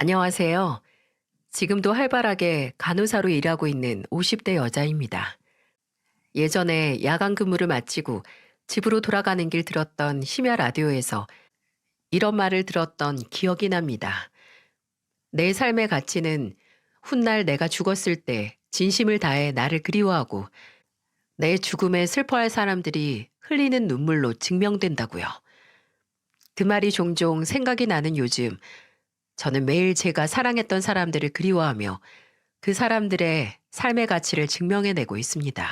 안녕하세요. 지금도 활발하게 간호사로 일하고 있는 50대 여자입니다. 예전에 야간 근무를 마치고 집으로 돌아가는 길 들었던 심야 라디오에서 이런 말을 들었던 기억이 납니다. 내 삶의 가치는 훗날 내가 죽었을 때 진심을 다해 나를 그리워하고 내 죽음에 슬퍼할 사람들이 흘리는 눈물로 증명된다고요. 그 말이 종종 생각이 나는 요즘 저는 매일 제가 사랑했던 사람들을 그리워하며 그 사람들의 삶의 가치를 증명해내고 있습니다.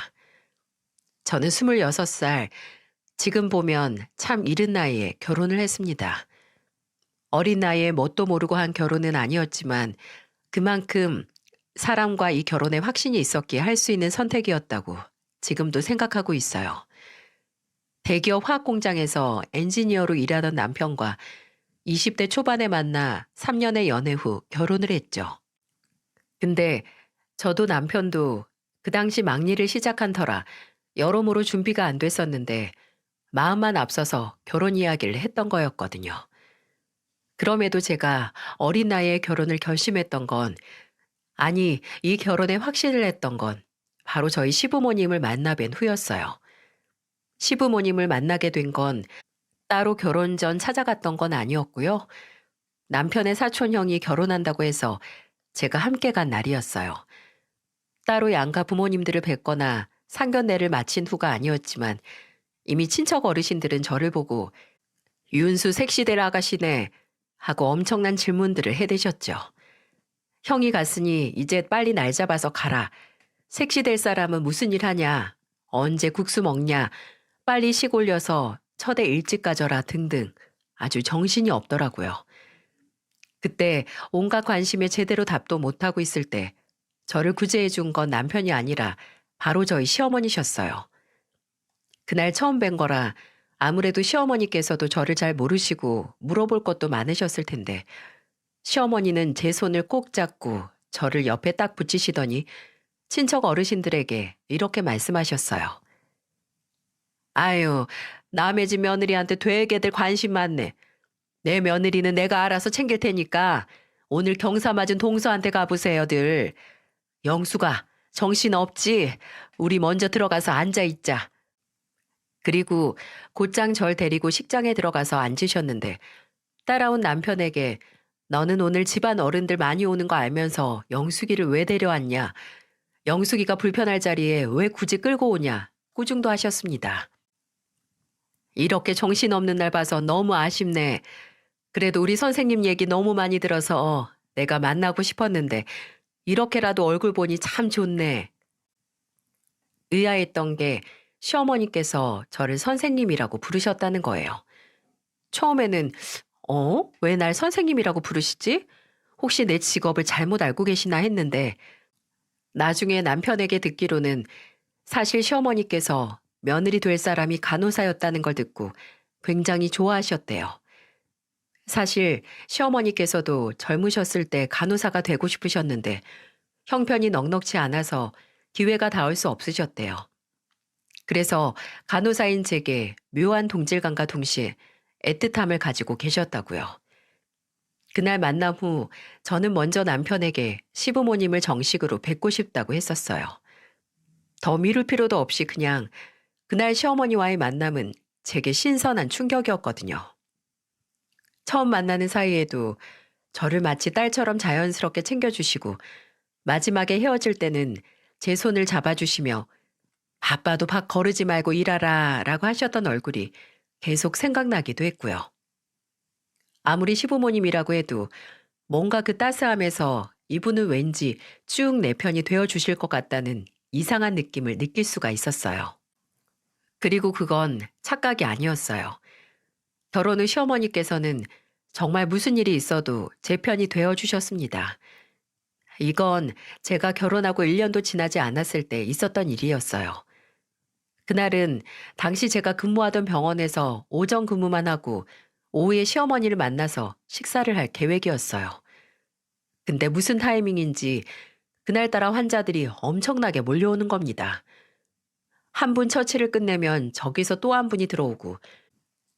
저는 26살, 지금 보면 참 이른 나이에 결혼을 했습니다. 어린 나이에 뭣도 모르고 한 결혼은 아니었지만 그만큼 사람과 이 결혼에 확신이 있었기에 할 수 있는 선택이었다고 지금도 생각하고 있어요. 대기업 화학 공장에서 엔지니어로 일하던 남편과 20대 초반에 만나 3년의 연애 후 결혼을 했죠. 근데 저도 남편도 그 당시 막일을 시작한 터라 여러모로 준비가 안 됐었는데 마음만 앞서서 결혼 이야기를 했던 거였거든요. 그럼에도 제가 어린 나이에 결혼을 결심했던 건, 아니, 이 결혼에 확신을 했던 건 바로 저희 시부모님을 만나 뵌 후였어요. 시부모님을 만나게 된 건 따로 결혼 전 찾아갔던 건 아니었고요. 남편의 사촌 형이 결혼한다고 해서 제가 함께 간 날이었어요. 따로 양가 부모님들을 뵙거나 상견례를 마친 후가 아니었지만 이미 친척 어르신들은 저를 보고 "윤수 색시될 아가씨네" 하고 엄청난 질문들을 해대셨죠. "형이 갔으니 이제 빨리 날 잡아서 가라. 색시될 사람은 무슨 일 하냐. 언제 국수 먹냐. 빨리 식 올려서 첫애 일찍 가져라" 등등 아주 정신이 없더라고요. 그때 온갖 관심에 제대로 답도 못하고 있을 때 저를 구제해 준 건 남편이 아니라 바로 저희 시어머니셨어요. 그날 처음 뵌 거라 아무래도 시어머니께서도 저를 잘 모르시고 물어볼 것도 많으셨을 텐데 시어머니는 제 손을 꼭 잡고 저를 옆에 딱 붙이시더니 친척 어르신들에게 이렇게 말씀하셨어요. "아유, 남의 집 며느리한테 되게들 관심 많네. 내 며느리는 내가 알아서 챙길 테니까 오늘 경사 맞은 동서한테 가보세요들. 영수가 정신 없지? 우리 먼저 들어가서 앉아 있자." 그리고 곧장 절 데리고 식장에 들어가서 앉으셨는데 따라온 남편에게 "너는 오늘 집안 어른들 많이 오는 거 알면서 영숙이를 왜 데려왔냐? 영숙이가 불편할 자리에 왜 굳이 끌고 오냐?" 꾸중도 하셨습니다. "이렇게 정신없는 날 봐서 너무 아쉽네. 그래도 우리 선생님 얘기 너무 많이 들어서 내가 만나고 싶었는데 이렇게라도 얼굴 보니 참 좋네." 의아했던 게 시어머니께서 저를 선생님이라고 부르셨다는 거예요. 처음에는 왜 날 선생님이라고 부르시지? 혹시 내 직업을 잘못 알고 계시나 했는데 나중에 남편에게 듣기로는 사실 시어머니께서 며느리 될 사람이 간호사였다는 걸 듣고 굉장히 좋아하셨대요. 사실 시어머니께서도 젊으셨을 때 간호사가 되고 싶으셨는데 형편이 넉넉치 않아서 기회가 닿을 수 없으셨대요. 그래서 간호사인 제게 묘한 동질감과 동시에 애틋함을 가지고 계셨다고요. 그날 만남 후 저는 먼저 남편에게 시부모님을 정식으로 뵙고 싶다고 했었어요. 더 미룰 필요도 없이 그냥 그날 시어머니와의 만남은 제게 신선한 충격이었거든요. 처음 만나는 사이에도 저를 마치 딸처럼 자연스럽게 챙겨주시고 마지막에 헤어질 때는 제 손을 잡아주시며 "바빠도 밥 거르지 말고 일하라" 라고 하셨던 얼굴이 계속 생각나기도 했고요. 아무리 시부모님이라고 해도 뭔가 그 따스함에서 이분은 왠지 쭉 내 편이 되어 주실 것 같다는 이상한 느낌을 느낄 수가 있었어요. 그리고 그건 착각이 아니었어요. 결혼 후 시어머니께서는 정말 무슨 일이 있어도 제 편이 되어 주셨습니다. 이건 제가 결혼하고 1년도 지나지 않았을 때 있었던 일이었어요. 그날은 당시 제가 근무하던 병원에서 오전 근무만 하고 오후에 시어머니를 만나서 식사를 할 계획이었어요. 근데 무슨 타이밍인지 그날따라 환자들이 엄청나게 몰려오는 겁니다. 한 분 처치를 끝내면 저기서 또 한 분이 들어오고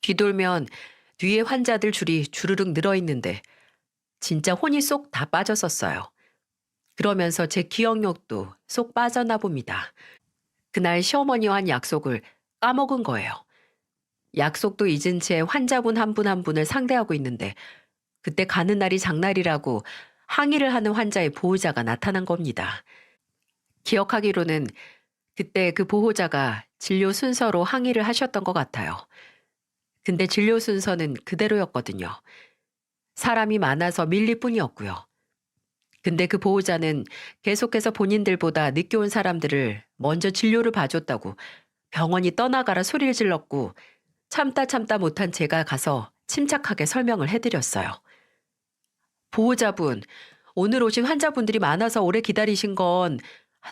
뒤돌면 뒤에 환자들 줄이 주르륵 늘어 있는데 진짜 혼이 쏙 다 빠졌었어요. 그러면서 제 기억력도 쏙 빠졌나 봅니다. 그날 시어머니와 한 약속을 까먹은 거예요. 약속도 잊은 채 환자분 한 분 한 분을 상대하고 있는데 그때 가는 날이 장날이라고 항의를 하는 환자의 보호자가 나타난 겁니다. 기억하기로는 그때 그 보호자가 진료 순서로 항의를 하셨던 것 같아요. 근데 진료 순서는 그대로였거든요. 사람이 많아서 밀릴 뿐이었고요. 근데 그 보호자는 계속해서 본인들보다 늦게 온 사람들을 먼저 진료를 봐줬다고 병원이 떠나가라 소리를 질렀고 참다 못한 제가 가서 침착하게 설명을 해드렸어요. 보호자분, 오늘 오신 환자분들이 많아서 오래 기다리신 건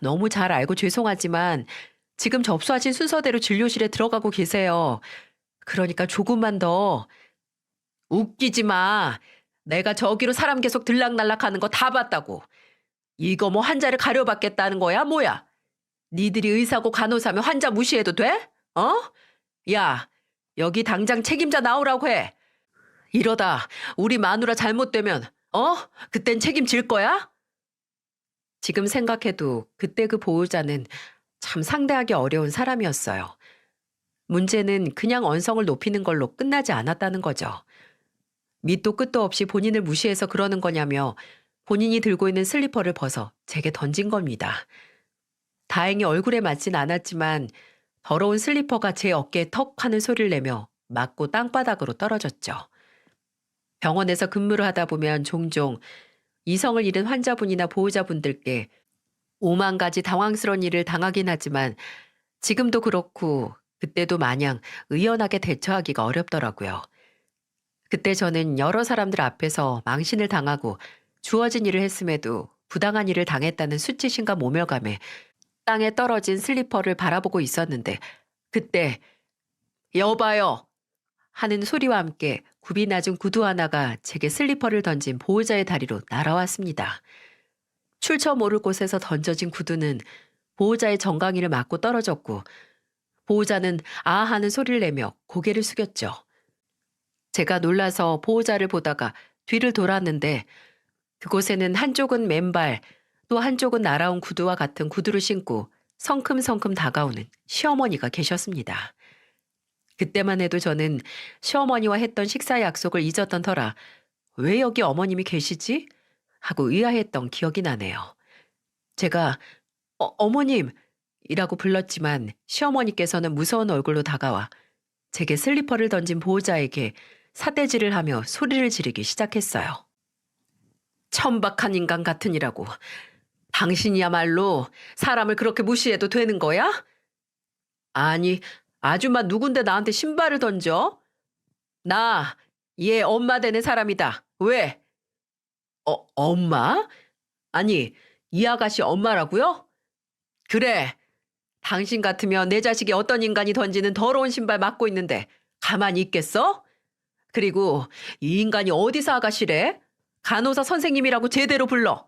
너무 잘 알고 죄송하지만 지금 접수하신 순서대로 진료실에 들어가고 계세요. 그러니까 조금만 더. 웃기지 마. 내가 저기로 사람 계속 들락날락 하는 거 다 봤다고. 이거 뭐 환자를 가려받겠다는 거야? 뭐야? 니들이 의사고 간호사면 환자 무시해도 돼? 어? 야, 여기 당장 책임자 나오라고 해. 이러다 우리 마누라 잘못되면 그땐 책임질 거야? 지금 생각해도 그때 그 보호자는 참 상대하기 어려운 사람이었어요. 문제는 그냥 언성을 높이는 걸로 끝나지 않았다는 거죠. 밑도 끝도 없이 본인을 무시해서 그러는 거냐며 본인이 들고 있는 슬리퍼를 벗어 제게 던진 겁니다. 다행히 얼굴에 맞진 않았지만 더러운 슬리퍼가 제 어깨에 턱 하는 소리를 내며 맞고 땅바닥으로 떨어졌죠. 병원에서 근무를 하다 보면 종종 이성을 잃은 환자분이나 보호자분들께 오만 가지 당황스러운 일을 당하긴 하지만 지금도 그렇고 그때도 마냥 의연하게 대처하기가 어렵더라고요. 그때 저는 여러 사람들 앞에서 망신을 당하고 주어진 일을 했음에도 부당한 일을 당했다는 수치심과 모멸감에 땅에 떨어진 슬리퍼를 바라보고 있었는데 그때 여봐요 하는 소리와 함께 굽이 낮은 구두 하나가 제게 슬리퍼를 던진 보호자의 다리로 날아왔습니다. 출처 모를 곳에서 던져진 구두는 보호자의 정강이를 맞고 떨어졌고 보호자는 아 하는 소리를 내며 고개를 숙였죠. 제가 놀라서 보호자를 보다가 뒤를 돌았는데 그곳에는 한쪽은 맨발 또 한쪽은 날아온 구두와 같은 구두를 신고 성큼성큼 다가오는 시어머니가 계셨습니다. 그때만 해도 저는 시어머니와 했던 식사 약속을 잊었던 터라 왜 여기 어머님이 계시지? 하고 의아했던 기억이 나네요. 제가 어머님! 이라고 불렀지만 시어머니께서는 무서운 얼굴로 다가와 제게 슬리퍼를 던진 보호자에게 사대질을 하며 소리를 지르기 시작했어요. 천박한 인간 같으니라고. 당신이야말로 사람을 그렇게 무시해도 되는 거야? 아니, 아줌마 누군데 나한테 신발을 던져? 나, 얘 엄마 되는 사람이다. 왜? 엄마? 아니, 이 아가씨 엄마라고요? 그래. 당신 같으면 내 자식이 어떤 인간이 던지는 더러운 신발 맞고 있는데 가만히 있겠어? 그리고 이 인간이 어디서 아가씨래? 간호사 선생님이라고 제대로 불러.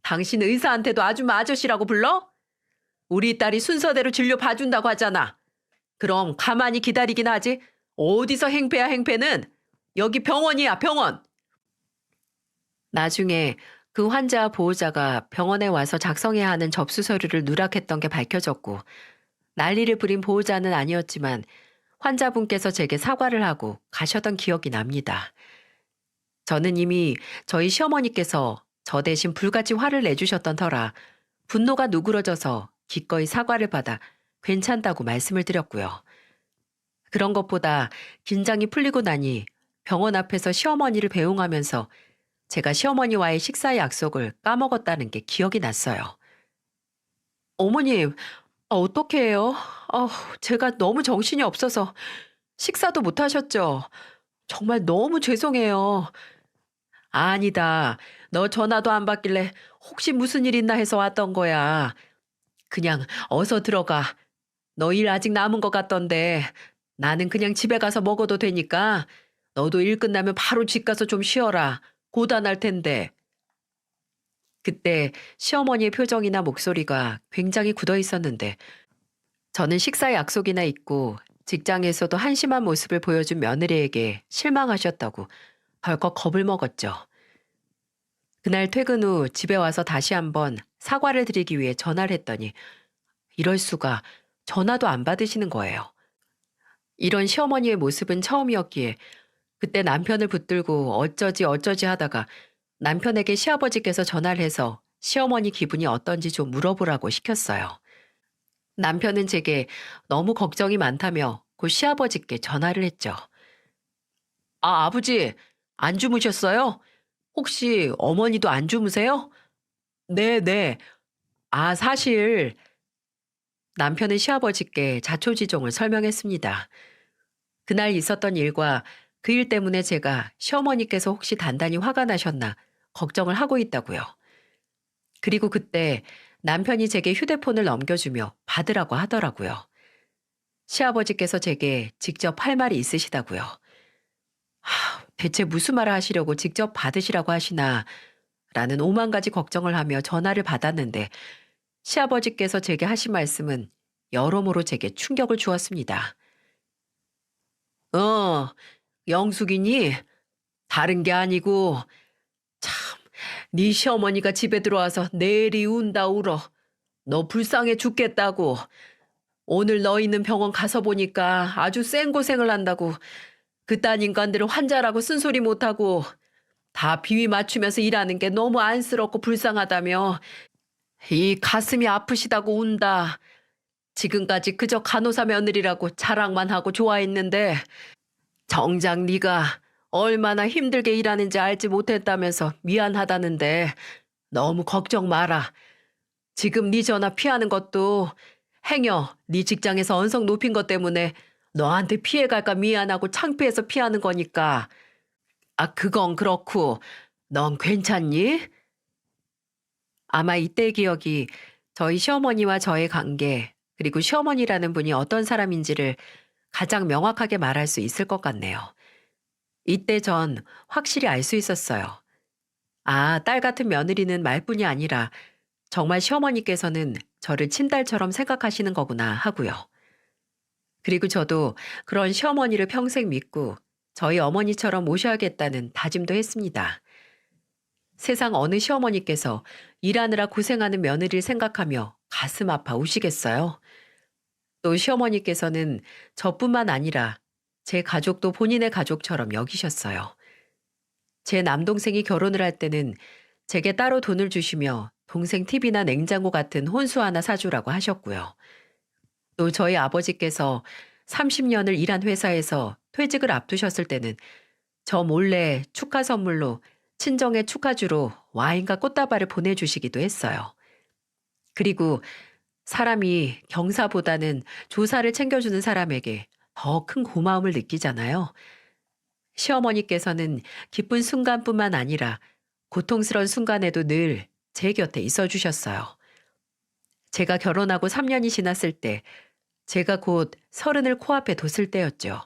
당신 의사한테도 아줌마 아저씨라고 불러? 우리 딸이 순서대로 진료 봐준다고 하잖아. 그럼 가만히 기다리긴 하지. 어디서 행패야 행패는. 여기 병원이야 병원. 나중에 그 환자 보호자가 병원에 와서 작성해야 하는 접수 서류를 누락했던 게 밝혀졌고 난리를 부린 보호자는 아니었지만 환자분께서 제게 사과를 하고 가셨던 기억이 납니다. 저는 이미 저희 시어머니께서 저 대신 불같이 화를 내주셨던 터라 분노가 누그러져서 기꺼이 사과를 받아 괜찮다고 말씀을 드렸고요. 그런 것보다 긴장이 풀리고 나니 병원 앞에서 시어머니를 배웅하면서 제가 시어머니와의 식사 약속을 까먹었다는 게 기억이 났어요. 어머님, 어떻게 해요? 제가 너무 정신이 없어서 식사도 못 하셨죠? 정말 너무 죄송해요. 아니다. 너 전화도 안 받길래 혹시 무슨 일 있나 해서 왔던 거야. 그냥 어서 들어가. 너 일 아직 남은 것 같던데 나는 그냥 집에 가서 먹어도 되니까 너도 일 끝나면 바로 집 가서 좀 쉬어라. 고단할 텐데. 그때 시어머니의 표정이나 목소리가 굉장히 굳어 있었는데 저는 식사 약속이나 있고 직장에서도 한심한 모습을 보여준 며느리에게 실망하셨다고 덜컥 겁을 먹었죠. 그날 퇴근 후 집에 와서 다시 한번 사과를 드리기 위해 전화를 했더니 이럴 수가 전화도 안 받으시는 거예요. 이런 시어머니의 모습은 처음이었기에 그때 남편을 붙들고 어쩌지 어쩌지 하다가 남편에게 시아버지께서 전화를 해서 시어머니 기분이 어떤지 좀 물어보라고 시켰어요. 남편은 제게 너무 걱정이 많다며 곧 시아버지께 전화를 했죠. 아, 아버지, 안 주무셨어요? 혹시 어머니도 안 주무세요? 네, 네. 아, 사실 남편은 시아버지께 자초지종을 설명했습니다. 그날 있었던 일과 그 일 때문에 제가 시어머니께서 혹시 단단히 화가 나셨나 걱정을 하고 있다고요. 그리고 그때 남편이 제게 휴대폰을 넘겨주며 받으라고 하더라고요. 시아버지께서 제게 직접 할 말이 있으시다고요. 대체 무슨 말을 하시려고 직접 받으시라고 하시나 라는 오만 가지 걱정을 하며 전화를 받았는데 시아버지께서 제게 하신 말씀은 여러모로 제게 충격을 주었습니다. 어, 영숙이니? 다른 게 아니고 참, 네 시어머니가 집에 들어와서 내리 운다 울어. 너 불쌍해 죽겠다고. 오늘 너 있는 병원 가서 보니까 아주 쌩고생을 한다고. 그딴 인간들은 환자라고 쓴소리 못하고 다 비위 맞추면서 일하는 게 너무 안쓰럽고 불쌍하다며 이 가슴이 아프시다고 운다. 지금까지 그저 간호사 며느리라고 자랑만 하고 좋아했는데 정작 네가 얼마나 힘들게 일하는지 알지 못했다면서 미안하다는데 너무 걱정 마라. 지금 네 전화 피하는 것도 행여 네 직장에서 언성 높인 것 때문에 너한테 피해갈까 미안하고 창피해서 피하는 거니까. 아, 그건 그렇고 넌 괜찮니? 아마 이때 기억이 저희 시어머니와 저의 관계, 그리고 시어머니라는 분이 어떤 사람인지를 가장 명확하게 말할 수 있을 것 같네요. 이때 전 확실히 알 수 있었어요. 아, 딸 같은 며느리는 말뿐이 아니라 정말 시어머니께서는 저를 친딸처럼 생각하시는 거구나 하고요. 그리고 저도 그런 시어머니를 평생 믿고 저희 어머니처럼 모셔야겠다는 다짐도 했습니다. 세상 어느 시어머니께서 일하느라 고생하는 며느리를 생각하며 가슴 아파 우시겠어요? 또 시어머니께서는 저뿐만 아니라 제 가족도 본인의 가족처럼 여기셨어요. 제 남동생이 결혼을 할 때는 제게 따로 돈을 주시며 동생 TV나 냉장고 같은 혼수 하나 사주라고 하셨고요. 또 저희 아버지께서 30년을 일한 회사에서 퇴직을 앞두셨을 때는 저 몰래 축하 선물로 친정의 축하주로 와인과 꽃다발을 보내주시기도 했어요. 그리고 사람이 경사보다는 조사를 챙겨주는 사람에게 더 큰 고마움을 느끼잖아요. 시어머니께서는 기쁜 순간뿐만 아니라 고통스러운 순간에도 늘 제 곁에 있어 주셨어요. 제가 결혼하고 3년이 지났을 때 제가 곧 30을 코앞에 뒀을 때였죠.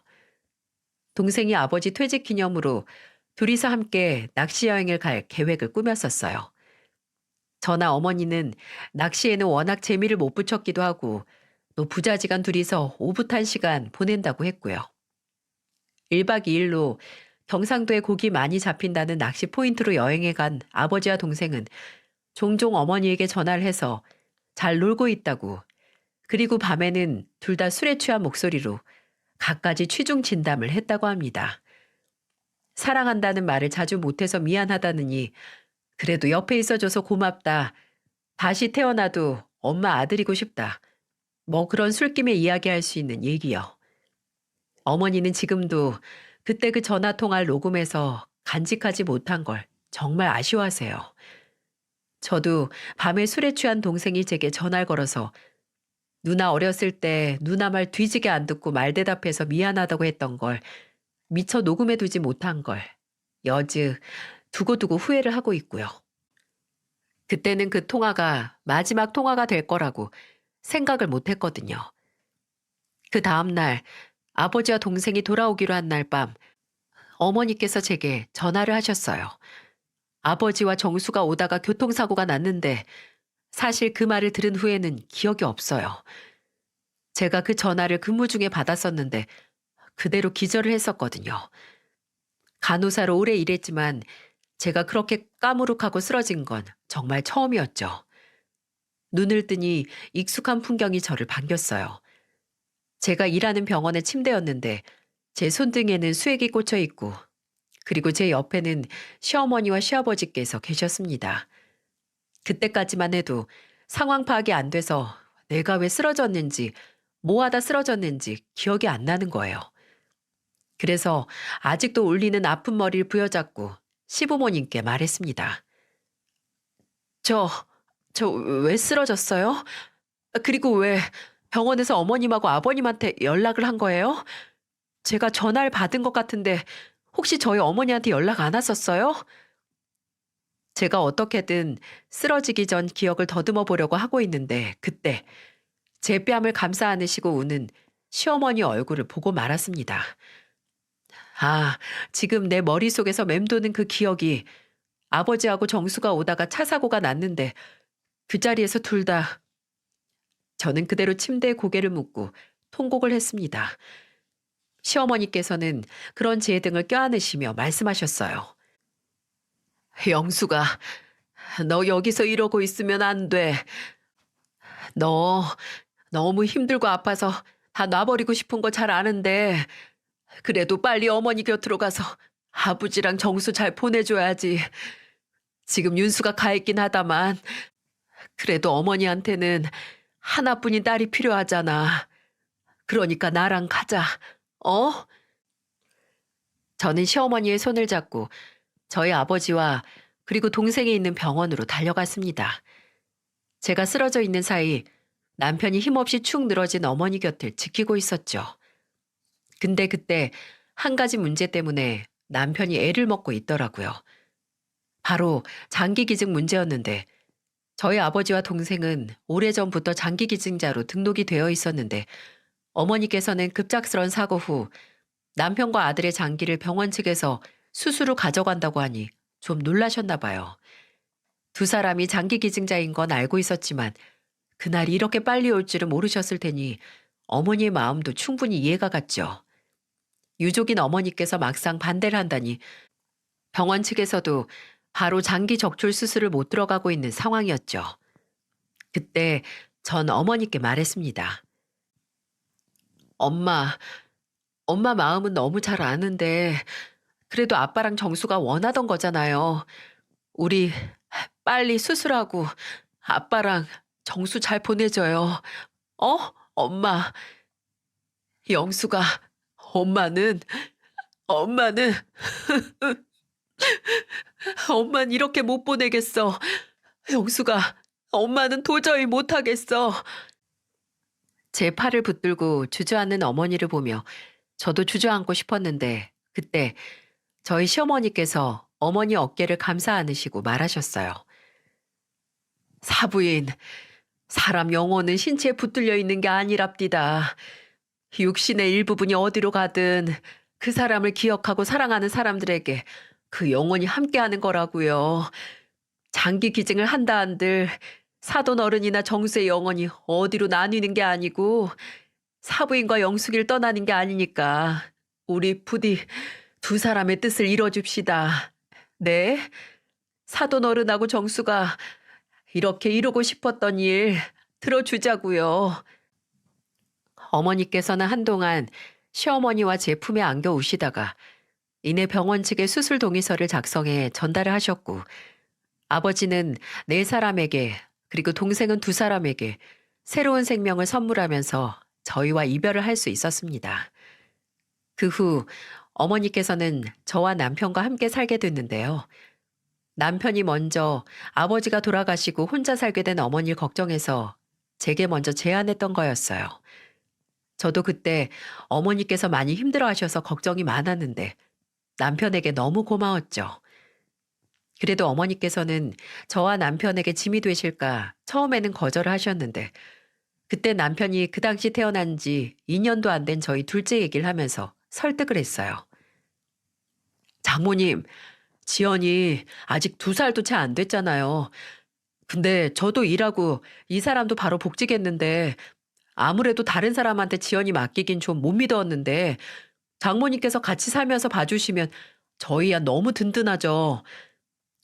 동생이 아버지 퇴직 기념으로 둘이서 함께 낚시 여행을 갈 계획을 꾸몄었어요. 저나 어머니는 낚시에는 워낙 재미를 못 붙였기도 하고 또 부자지간 둘이서 오붓한 시간 보낸다고 했고요. 1박 2일로 경상도에 고기 많이 잡힌다는 낚시 포인트로 여행해 간 아버지와 동생은 종종 어머니에게 전화를 해서 잘 놀고 있다고, 그리고 밤에는 둘 다 술에 취한 목소리로 갖가지 취중 진담을 했다고 합니다. 사랑한다는 말을 자주 못해서 미안하다느니 그래도 옆에 있어줘서 고맙다. 다시 태어나도 엄마 아들이고 싶다. 뭐 그런 술김에 이야기할 수 있는 얘기요. 어머니는 지금도 그때 그 전화통화를 녹음해서 간직하지 못한 걸 정말 아쉬워하세요. 저도 밤에 술에 취한 동생이 제게 전화를 걸어서 누나 어렸을 때 누나 말 뒤지게 안 듣고 말 대답해서 미안하다고 했던 걸 미처 녹음해 두지 못한 걸 여즈 두고두고 후회를 하고 있고요. 그때는 그 통화가 마지막 통화가 될 거라고 생각을 못 했거든요. 그 다음날 아버지와 동생이 돌아오기로 한 날 밤 어머니께서 제게 전화를 하셨어요. 아버지와 정수가 오다가 교통사고가 났는데 사실 그 말을 들은 후에는 기억이 없어요. 제가 그 전화를 근무 중에 받았었는데 그대로 기절을 했었거든요. 간호사로 오래 일했지만 제가 그렇게 까무룩하고 쓰러진 건 정말 처음이었죠. 눈을 뜨니 익숙한 풍경이 저를 반겼어요. 제가 일하는 병원의 침대였는데 제 손등에는 수액이 꽂혀 있고 그리고 제 옆에는 시어머니와 시아버지께서 계셨습니다. 그때까지만 해도 상황 파악이 안 돼서 내가 왜 쓰러졌는지, 뭐 하다 쓰러졌는지 기억이 안 나는 거예요. 그래서 아직도 울리는 아픈 머리를 부여잡고 시부모님께 말했습니다. 저, 저 왜 쓰러졌어요? 그리고 왜 병원에서 어머님하고 아버님한테 연락을 한 거예요? 제가 전화를 받은 것 같은데 혹시 저희 어머니한테 연락 안 왔었어요? 제가 어떻게든 쓰러지기 전 기억을 더듬어 보려고 하고 있는데 그때 제 뺨을 감싸 안으시고 우는 시어머니 얼굴을 보고 말았습니다. 아, 지금 내 머릿속에서 맴도는 그 기억이 아버지하고 정수가 오다가 차 사고가 났는데 그 자리에서 둘 다 저는 그대로 침대에 고개를 묻고 통곡을 했습니다. 시어머니께서는 그런 제 등을 껴안으시며 말씀하셨어요. 영수가 너 여기서 이러고 있으면 안 돼. 너 너무 힘들고 아파서 다 놔버리고 싶은 거 잘 아는데 그래도 빨리 어머니 곁으로 가서 아버지랑 정수 잘 보내줘야지. 지금 윤수가 가 있긴 하다만 그래도 어머니한테는 하나뿐인 딸이 필요하잖아. 그러니까 나랑 가자. 어? 저는 시어머니의 손을 잡고 저희 아버지와 그리고 동생이 있는 병원으로 달려갔습니다. 제가 쓰러져 있는 사이 남편이 힘없이 축 늘어진 어머니 곁을 지키고 있었죠. 근데 그때 한 가지 문제 때문에 남편이 애를 먹고 있더라고요. 바로 장기기증 문제였는데 저희 아버지와 동생은 오래전부터 장기기증자로 등록이 되어 있었는데 어머니께서는 급작스런 사고 후 남편과 아들의 장기를 병원 측에서 수수로 가져간다고 하니 좀 놀라셨나 봐요. 두 사람이 장기기증자인 건 알고 있었지만 그날 이렇게 빨리 올 줄은 모르셨을 테니 어머니의 마음도 충분히 이해가 갔죠. 유족인 어머니께서 막상 반대를 한다니 병원 측에서도 바로 장기 적출 수술을 못 들어가고 있는 상황이었죠. 그때 전 어머니께 말했습니다. 엄마, 엄마 마음은 너무 잘 아는데 그래도 아빠랑 정수가 원하던 거잖아요. 우리 빨리 수술하고 아빠랑 정수 잘 보내줘요. 어? 엄마, 영수가 엄마는 엄마는 엄만 이렇게 못 보내겠어. 영수가 엄마는 도저히 못하겠어. 제 팔을 붙들고 주저앉는 어머니를 보며 저도 주저앉고 싶었는데 그때 저희 시어머니께서 어머니 어깨를 감싸 안으시고 말하셨어요. 사부인, 사람 영혼은 신체에 붙들려 있는 게 아니랍디다. 육신의 일부분이 어디로 가든 그 사람을 기억하고 사랑하는 사람들에게 그 영혼이 함께하는 거라고요. 장기 기증을 한다 한들 사돈 어른이나 정수의 영혼이 어디로 나뉘는 게 아니고 사부인과 영숙이를 떠나는 게 아니니까 우리 부디 두 사람의 뜻을 이뤄줍시다. 네? 사돈 어른하고 정수가 이렇게 이루고 싶었던 일 들어주자고요. 어머니께서는 한동안 시어머니와 제 품에 안겨 우시다가 이내 병원 측에 수술 동의서를 작성해 전달을 하셨고 아버지는 네 사람에게 그리고 동생은 두 사람에게 새로운 생명을 선물하면서 저희와 이별을 할 수 있었습니다. 그 후 어머니께서는 저와 남편과 함께 살게 됐는데요. 남편이 먼저 아버지가 돌아가시고 혼자 살게 된 어머니를 걱정해서 제게 먼저 제안했던 거였어요. 저도 그때 어머니께서 많이 힘들어 하셔서 걱정이 많았는데 남편에게 너무 고마웠죠. 그래도 어머니께서는 저와 남편에게 짐이 되실까 처음에는 거절을 하셨는데 그때 남편이 그 당시 태어난 지 2년도 안 된 저희 둘째 얘기를 하면서 설득을 했어요. 장모님, 지연이 아직 2살도 채 안 됐잖아요. 근데 저도 일하고 이 사람도 바로 복직했는데 아무래도 다른 사람한테 지연이 맡기긴 좀 못 믿었는데 장모님께서 같이 살면서 봐주시면 저희야 너무 든든하죠.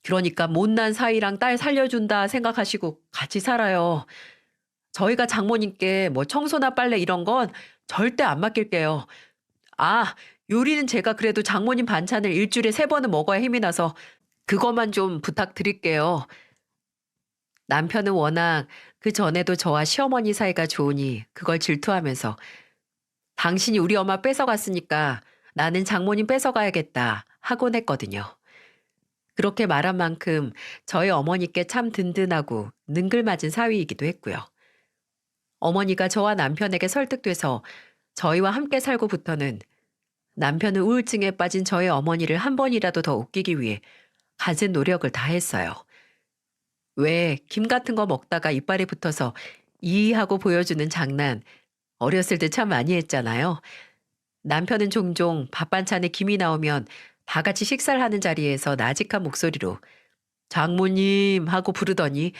그러니까 못난 사위랑 딸 살려준다 생각하시고 같이 살아요. 저희가 장모님께 뭐 청소나 빨래 이런 건 절대 안 맡길게요. 아, 요리는 제가 그래도 장모님 반찬을 일주일에 3번은 먹어야 힘이 나서 그것만 좀 부탁드릴게요. 남편은 워낙 그전에도 저와 시어머니 사이가 좋으니 그걸 질투하면서 당신이 우리 엄마 뺏어갔으니까 나는 장모님 뺏어가야겠다 하곤 했거든요. 그렇게 말한 만큼 저희 어머니께 참 든든하고 능글맞은 사위이기도 했고요. 어머니가 저와 남편에게 설득돼서 저희와 함께 살고부터는 남편은 우울증에 빠진 저희 어머니를 한 번이라도 더 웃기기 위해 갖은 노력을 다했어요. 왜 김 같은 거 먹다가 이빨에 붙어서 이하고 보여주는 장난 어렸을 때 참 많이 했잖아요. 남편은 종종 밥 반찬에 김이 나오면 다 같이 식사를 하는 자리에서 나직한 목소리로 장모님 하고 부르더니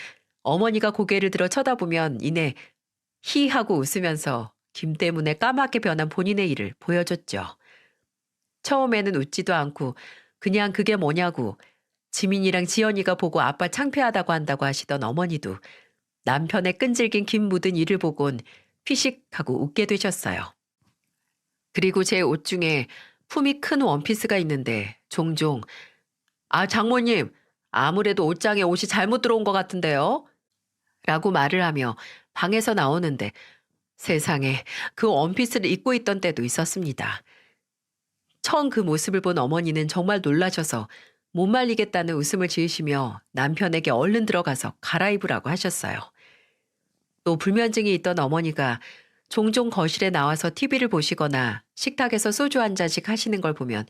어머니가 고개를 들어 쳐다보면 이내 히 하고 웃으면서 김 때문에 까맣게 변한 본인의 일을 보여줬죠. 처음에는 웃지도 않고 그냥 그게 뭐냐고 지민이랑 지연이가 보고 아빠 창피하다고 한다고 하시던 어머니도 남편의 끈질긴 김 묻은 일을 보곤 피식하고 웃게 되셨어요. 그리고 제 옷 중에 품이 큰 원피스가 있는데 종종 아, 장모님, 아무래도 옷장에 옷이 잘못 들어온 것 같은데요? 라고 말을 하며 방에서 나오는데 세상에 그 원피스를 입고 있던 때도 있었습니다. 처음 그 모습을 본 어머니는 정말 놀라셔서 못 말리겠다는 웃음을 지으시며 남편에게 얼른 들어가서 갈아입으라고 하셨어요. 또 불면증이 있던 어머니가 종종 거실에 나와서 TV를 보시거나 식탁에서 소주 한 잔씩 하시는 걸 보면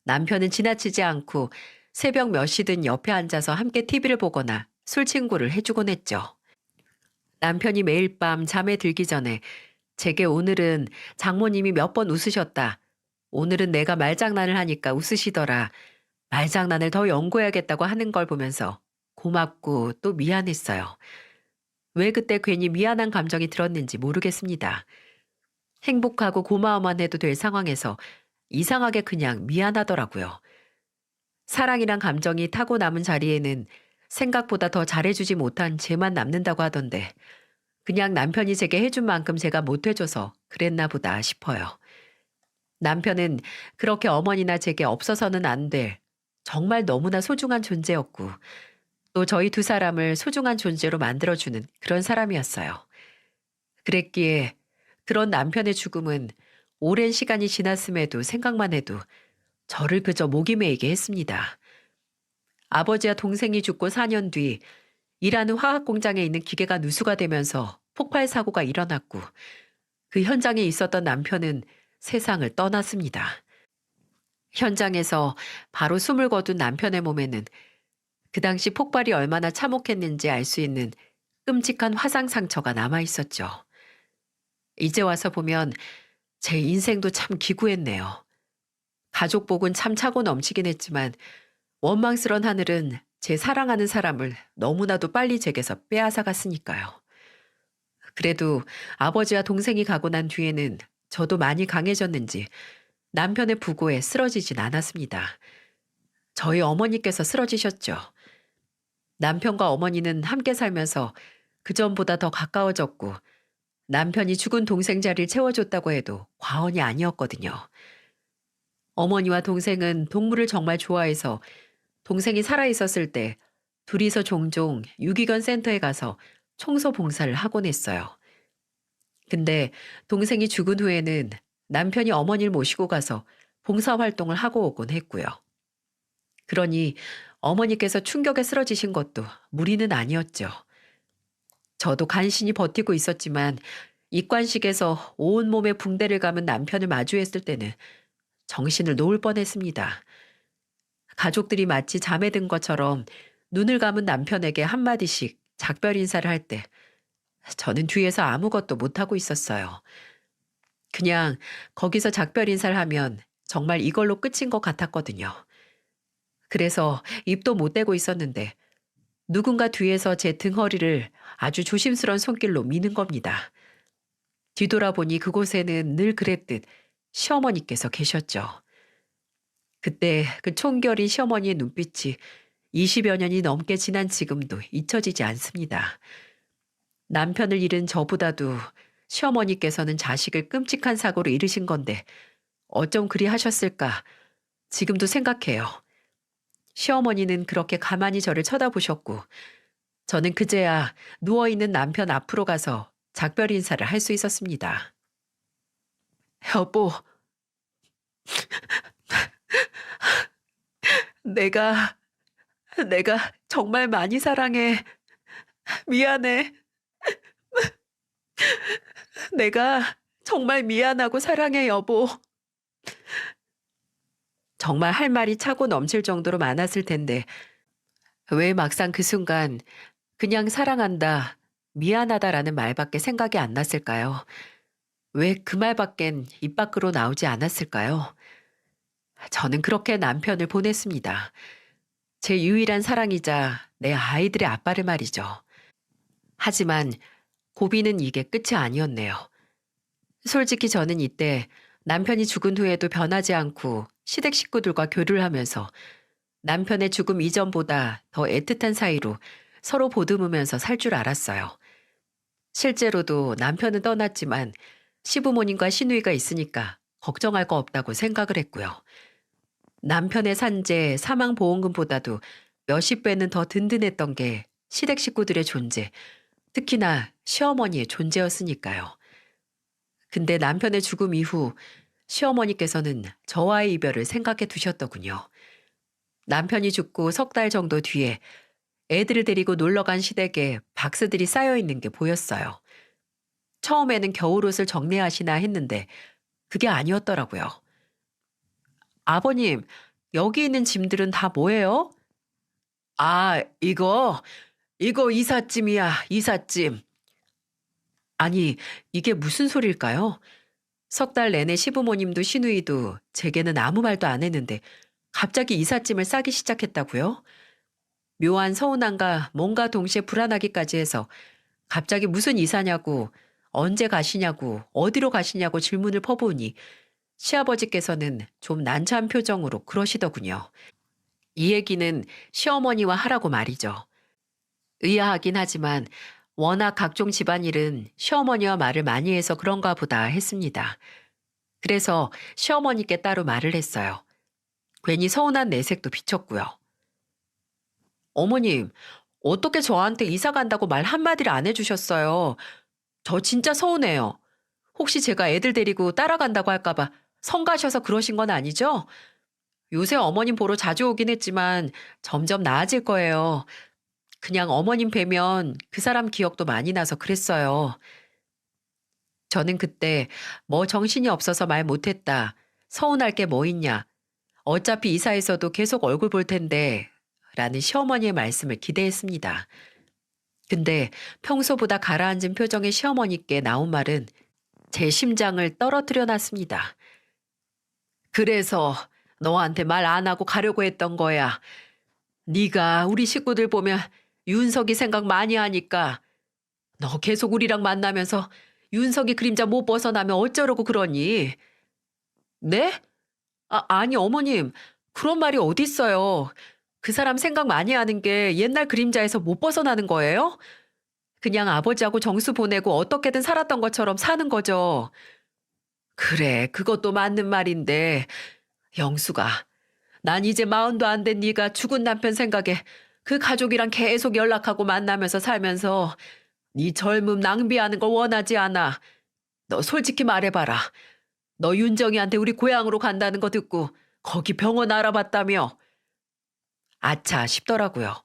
남편은 지나치지 않고 새벽 몇 시든 옆에 앉아서 함께 TV를 보거나 술 친구를 해주곤 했죠. 남편이 매일 밤 잠에 들기 전에 제게 오늘은 장모님이 몇 번 웃으셨다. 오늘은 내가 말장난을 하니까 웃으시더라. 말장난을 더 연구해야겠다고 하는 걸 보면서 고맙고 또 미안했어요. 왜 그때 괜히 미안한 감정이 들었는지 모르겠습니다. 행복하고 고마워만 해도 될 상황에서 이상하게 그냥 미안하더라고요. 사랑이란 감정이 타고 남은 자리에는 생각보다 더 잘해주지 못한 쟤만 남는다고 하던데 그냥 남편이 제게 해준 만큼 제가 못해줘서 그랬나 보다 싶어요. 남편은 그렇게 어머니나 제게 없어서는 안 될 정말 너무나 소중한 존재였고 또 저희 두 사람을 소중한 존재로 만들어주는 그런 사람이었어요. 그랬기에 그런 남편의 죽음은 오랜 시간이 지났음에도 생각만 해도 저를 그저 목이 메이게 했습니다. 아버지와 동생이 죽고 4년 뒤 일하는 화학 공장에 있는 기계가 누수가 되면서 폭발 사고가 일어났고 그 현장에 있었던 남편은 세상을 떠났습니다. 현장에서 바로 숨을 거둔 남편의 몸에는 그 당시 폭발이 얼마나 참혹했는지 알 수 있는 끔찍한 화상 상처가 남아 있었죠. 이제 와서 보면 제 인생도 참 기구했네요. 가족복은 참 차고 넘치긴 했지만 원망스런 하늘은 제 사랑하는 사람을 너무나도 빨리 제게서 빼앗아갔으니까요. 그래도 아버지와 동생이 가고 난 뒤에는 저도 많이 강해졌는지 남편의 부고에 쓰러지진 않았습니다. 저희 어머니께서 쓰러지셨죠. 남편과 어머니는 함께 살면서 그전보다 더 가까워졌고 남편이 죽은 동생 자리를 채워줬다고 해도 과언이 아니었거든요. 어머니와 동생은 동물을 정말 좋아해서 동생이 살아있었을 때 둘이서 종종 유기견 센터에 가서 청소 봉사를 하곤 했어요. 근데 동생이 죽은 후에는 남편이 어머니를 모시고 가서 봉사활동을 하고 오곤 했고요. 그러니 어머니께서 충격에 쓰러지신 것도 무리는 아니었죠. 저도 간신히 버티고 있었지만 입관식에서 온몸에 붕대를 감은 남편을 마주했을 때는 정신을 놓을 뻔했습니다. 가족들이 마치 잠에 든 것처럼 눈을 감은 남편에게 한마디씩 작별 인사를 할 때 저는 뒤에서 아무것도 못하고 있었어요. 그냥 거기서 작별 인사를 하면 정말 이걸로 끝인 것 같았거든요. 그래서 입도 못 대고 있었는데 누군가 뒤에서 제 등허리를 아주 조심스러운 손길로 미는 겁니다. 뒤돌아보니 그곳에는 늘 그랬듯 시어머니께서 계셨죠. 그때 그 총결인 시어머니의 눈빛이 20여 년이 넘게 지난 지금도 잊혀지지 않습니다. 남편을 잃은 저보다도 시어머니께서는 자식을 끔찍한 사고로 잃으신 건데 어쩜 그리 하셨을까 지금도 생각해요. 시어머니는 그렇게 가만히 저를 쳐다보셨고 저는 그제야 누워있는 남편 앞으로 가서 작별 인사를 할 수 있었습니다. 여보, 내가, 내가 정말 많이 사랑해. 미안해. 내가 정말 미안하고 사랑해, 여보. 정말 할 말이 차고 넘칠 정도로 많았을 텐데 왜 막상 그 순간 그냥 사랑한다, 미안하다라는 말밖에 생각이 안 났을까요? 왜 그 말밖엔 입 밖으로 나오지 않았을까요? 저는 그렇게 남편을 보냈습니다. 제 유일한 사랑이자 내 아이들의 아빠를 말이죠. 하지만 고비는 이게 끝이 아니었네요. 솔직히 저는 이때 남편이 죽은 후에도 변하지 않고 시댁 식구들과 교류를 하면서 남편의 죽음 이전보다 더 애틋한 사이로 서로 보듬으면서 살 줄 알았어요. 실제로도 남편은 떠났지만 시부모님과 시누이가 있으니까 걱정할 거 없다고 생각을 했고요. 남편의 산재, 사망보험금보다도 몇십 배는 더 든든했던 게 시댁 식구들의 존재, 특히나 시어머니의 존재였으니까요. 근데 남편의 죽음 이후 시어머니께서는 저와의 이별을 생각해 두셨더군요. 남편이 죽고 석 달 정도 뒤에 애들을 데리고 놀러 간 시댁에 박스들이 쌓여 있는 게 보였어요. 처음에는 겨울옷을 정리하시나 했는데 그게 아니었더라고요. 아버님, 여기 있는 짐들은 다 뭐예요? 아, 이거 이삿짐이야, 이삿짐. 아니, 이게 무슨 소릴까요? 석 달 내내 시부모님도 시누이도 제게는 아무 말도 안 했는데 갑자기 이삿짐을 싸기 시작했다고요? 묘한 서운함과 뭔가 동시에 불안하기까지 해서 갑자기 무슨 이사냐고, 언제 가시냐고, 어디로 가시냐고 질문을 퍼부으니 시아버지께서는 좀 난처한 표정으로 그러시더군요. 이 얘기는 시어머니와 하라고 말이죠. 의아하긴 하지만 워낙 각종 집안일은 시어머니와 말을 많이 해서 그런가 보다 했습니다. 그래서 시어머니께 따로 말을 했어요. 괜히 서운한 내색도 비쳤고요. 어머님, 어떻게 저한테 이사 간다고 말 한마디를 안 해주셨어요? 저 진짜 서운해요. 혹시 제가 애들 데리고 따라간다고 할까봐 성가셔서 그러신 건 아니죠? 요새 어머님 보러 자주 오긴 했지만 점점 나아질 거예요. 그냥 어머님 뵈면 그 사람 기억도 많이 나서 그랬어요. 저는 그때 뭐 정신이 없어서 말 못했다. 서운할 게 뭐 있냐. 어차피 이사에서도 계속 얼굴 볼 텐데 라는 시어머니의 말씀을 기대했습니다. 근데 평소보다 가라앉은 표정의 시어머니께 나온 말은 제 심장을 떨어뜨려 놨습니다. 그래서 너한테 말 안 하고 가려고 했던 거야. 네가 우리 식구들 보면 윤석이 생각 많이 하니까 너 계속 우리랑 만나면서 윤석이 그림자 못 벗어나면 어쩌려고 그러니? 네? 아니 어머님, 그런 말이 어딨어요. 그 사람 생각 많이 하는 게 옛날 그림자에서 못 벗어나는 거예요? 그냥 아버지하고 정수 보내고 어떻게든 살았던 것처럼 사는 거죠. 그래, 그것도 맞는 말인데 영수가, 난 이제 마흔도 안 된 네가 죽은 남편 생각에 그 가족이랑 계속 연락하고 만나면서 살면서 네 젊음 낭비하는 걸 원하지 않아. 너 솔직히 말해봐라. 너 윤정이한테 우리 고향으로 간다는 거 듣고 거기 병원 알아봤다며. 아차 싶더라고요.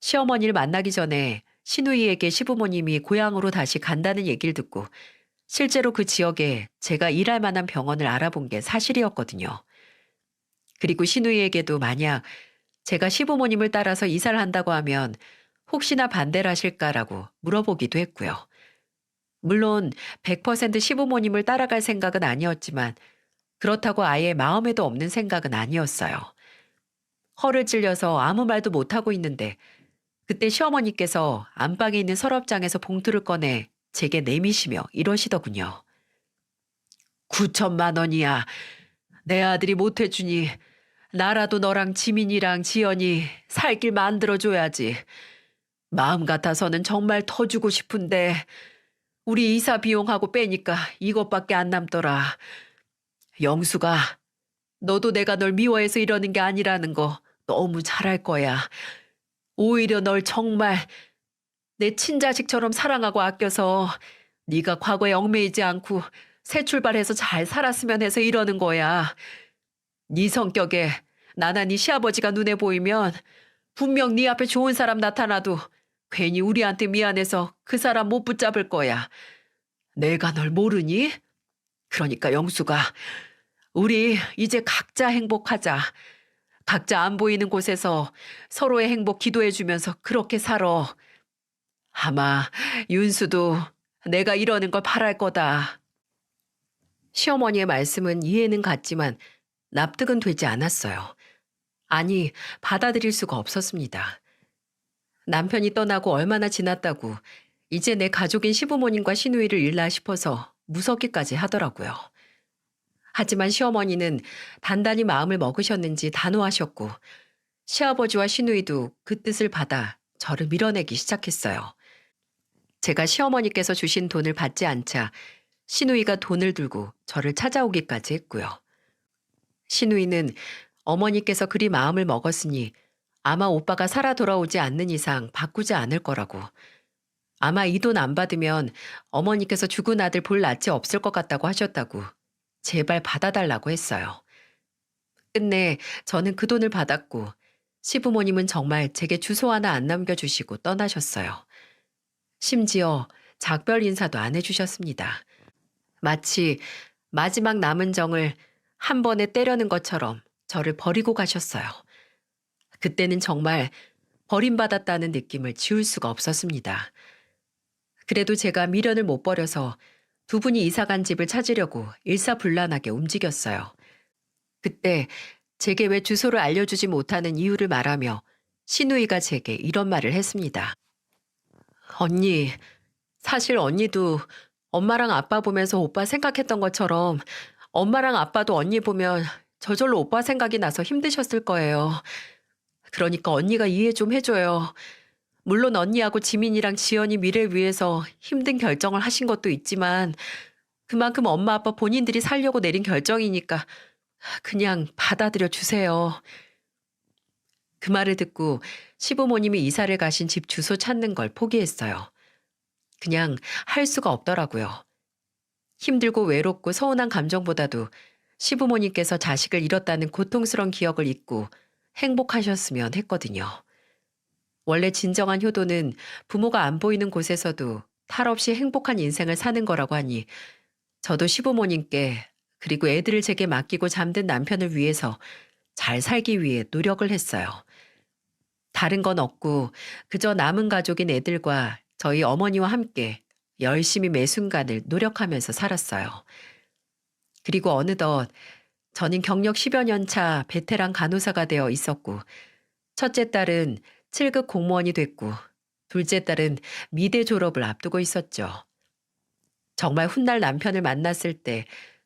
시어머니를 만나기 전에 시누이에게 시부모님이 고향으로 다시 간다는 얘기를 듣고 실제로 그 지역에 제가 일할 만한 병원을 알아본 게 사실이었거든요. 그리고 시누이에게도 만약 제가 시부모님을 따라서 이사를 한다고 하면 혹시나 반대를 하실까라고 물어보기도 했고요. 물론 100% 시부모님을 따라갈 생각은 아니었지만 그렇다고 아예 마음에도 없는 생각은 아니었어요. 허를 찔려서 아무 말도 못하고 있는데 그때 시어머니께서 안방에 있는 서랍장에서 봉투를 꺼내 제게 내미시며 나라도 너랑 지민이랑 지연이 살 길 만들어줘야지. 마음 같아서는 정말 더 주고 싶은데 우리 이사 비용하고 빼니까 이것밖에 안 남더라. 영수가 너도 내가 널 미워해서 이러는 게 아니라는 거 너무 잘 알 거야. 오히려 널 정말 내 친자식처럼 사랑하고 아껴서 네가 과거에 얽매이지 않고 새 출발해서 잘 살았으면 해서 이러는 거야. 네 성격에 나나 네 시아버지가 눈에 보이면 분명 네 앞에 좋은 사람 나타나도 괜히 우리한테 미안해서 그 사람 못 붙잡을 거야. 내가 널 모르니? 그러니까 영수가 우리 이제 각자 행복하자. 각자 안 보이는 곳에서 서로의 행복 기도해주면서 그렇게 살아. 아마 윤수도 내가 이러는 걸 바랄 거다. 시어머니의 말씀은 이해는 갔지만 납득은 되지 않았어요. 아니, 받아들일 수가 없었습니다. 남편이 떠나고 얼마나 지났다고 이제 내 가족인 시부모님과 시누이를 잃나 싶어서 무섭기까지 하더라고요. 하지만 시어머니는 단단히 마음을 먹으셨는지 단호하셨고 시아버지와 시누이도 그 뜻을 받아 저를 밀어내기 시작했어요. 제가 시어머니께서 주신 돈을 받지 않자 시누이가 돈을 들고 저를 찾아오기까지 했고요. 시누이는 어머니께서 그리 마음을 먹었으니 아마 오빠가 살아 돌아오지 않는 이상 바꾸지 않을 거라고. 아마 이 돈 안 받으면 어머니께서 죽은 아들 볼 낯이 없을 것 같다고 하셨다고 제발 받아달라고 했어요. 끝내 저는 그 돈을 받았고 시부모님은 정말 제게 주소 하나 안 남겨주시고 떠나셨어요. 심지어 작별 인사도 안 해주셨습니다. 마치 마지막 남은 정을 한 번에 때려는 것처럼 저를 버리고 가셨어요. 그때는 정말 버림받았다는 느낌을 지울 수가 없었습니다. 그래도 제가 미련을 못 버려서 두 분이 이사간 집을 찾으려고 일사불란하게 움직였어요. 그때 제게 왜 주소를 알려주지 못하는 이유를 말하며 시누이가 제게 이런 말을 했습니다. 언니, 사실 언니도 엄마랑 아빠 보면서 오빠 생각했던 것처럼 엄마랑 아빠도 언니 보면 저절로 오빠 생각이 나서 힘드셨을 거예요. 그러니까 언니가 이해 좀 해줘요. 물론 언니하고 지민이랑 지연이 미래를 위해서 힘든 결정을 하신 것도 있지만 그만큼 엄마 아빠 본인들이 살려고 내린 결정이니까 그냥 받아들여 주세요. 그 말을 듣고 시부모님이 이사를 가신 집 주소 찾는 걸 포기했어요. 그냥 할 수가 없더라고요. 힘들고 외롭고 서운한 감정보다도 시부모님께서 자식을 잃었다는 고통스러운 기억을 잊고 행복하셨으면 했거든요. 원래 진정한 효도는 부모가 안 보이는 곳에서도 탈 없이 행복한 인생을 사는 거라고 하니 저도 시부모님께 그리고 애들을 제게 맡기고 잠든 남편을 위해서 잘 살기 위해 노력을 했어요. 다른 건 없고 그저 남은 가족인 애들과 저희 어머니와 함께 열심히 매 순간을 노력하면서 살았어요. 그리고 어느덧 저는 경력 10여 년 차 베테랑 간호사가 되어 있었고 첫째 딸은 7급 공무원이 됐고 둘째 딸은 미대 졸업을 앞두고 있었죠. 정말 훗날 남편을 만났을 때